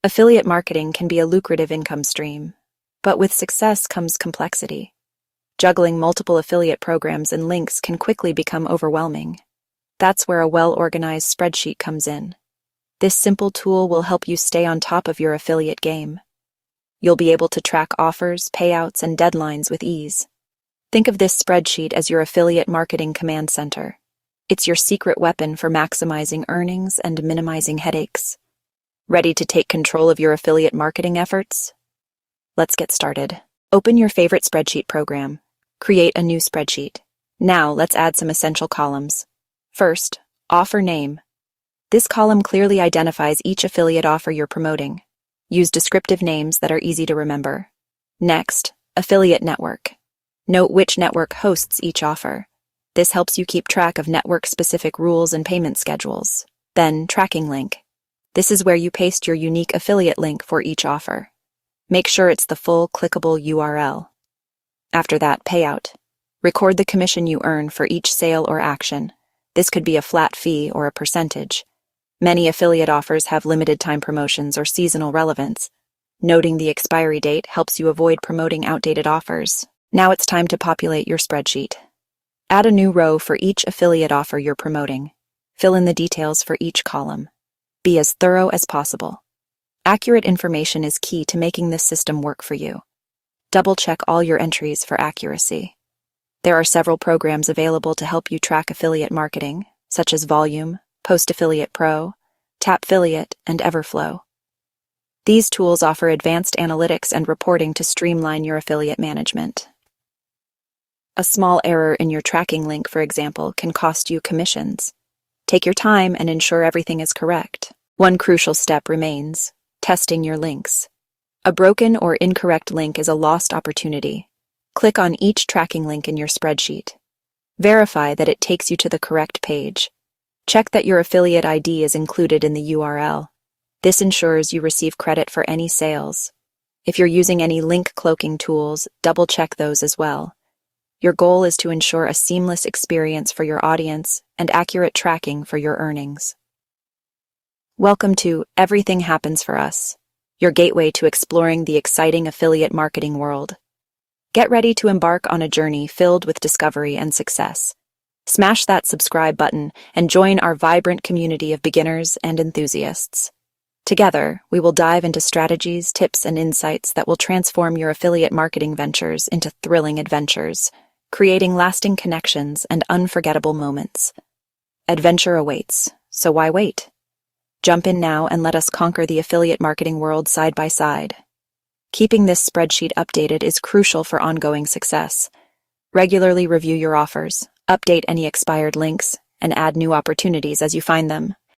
Affiliate marketing can be a lucrative income stream, but with success comes complexity. Juggling multiple affiliate programs and links can quickly become overwhelming. That's where a well-organized spreadsheet comes in. This simple tool will help you stay on top of your affiliate game. You'll be able to track offers, payouts, and deadlines with ease. Think of this spreadsheet as your affiliate marketing command center. It's your secret weapon for maximizing earnings and minimizing headaches. Ready to take control of your affiliate marketing efforts? Let's get started. Open your favorite spreadsheet program. Create a new spreadsheet. Now let's add some essential columns. First, offer name. This column clearly identifies each affiliate offer you're promoting. Use descriptive names that are easy to remember. Next, affiliate network. Note which network hosts each offer. This helps you keep track of network-specific rules and payment schedules. Then, tracking link. This is where you paste your unique affiliate link for each offer. Make sure it's the full clickable URL. After that, payout. Record the commission you earn for each sale or action. This could be a flat fee or a percentage. Many affiliate offers have limited time promotions or seasonal relevance. Noting the expiry date helps you avoid promoting outdated offers. Now it's time to populate your spreadsheet. Add a new row for each affiliate offer you're promoting. Fill in the details for each column. Be as thorough as possible. Accurate information is key to making this system work for you. Double-check all your entries for accuracy. There are several programs available to help you track affiliate marketing, such as Volume, Post Affiliate Pro, Tapfiliate, and Everflow. These tools offer advanced analytics and reporting to streamline your affiliate management. A small error in your tracking link, for example, can cost you commissions. Take your time and ensure everything is correct. One crucial step remains: testing your links. A broken or incorrect link is a lost opportunity. Click on each tracking link in your spreadsheet. Verify that it takes you to the correct page. Check that your affiliate ID is included in the URL. This ensures you receive credit for any sales. If you're using any link cloaking tools, double-check those as well. Your goal is to ensure a seamless experience for your audience and accurate tracking for your earnings. Welcome to Everything Happens for Us, your gateway to exploring the exciting affiliate marketing world. Get ready to embark on a journey filled with discovery and success. Smash that subscribe button and join our vibrant community of beginners and enthusiasts. Together, we will dive into strategies, tips, and insights that will transform your affiliate marketing ventures into thrilling adventures, creating lasting connections and unforgettable moments. Adventure awaits, so why wait? Jump in now and let us conquer the affiliate marketing world side by side. Keeping this spreadsheet updated is crucial for ongoing success. Regularly review your offers, update any expired links, and add new opportunities as you find them.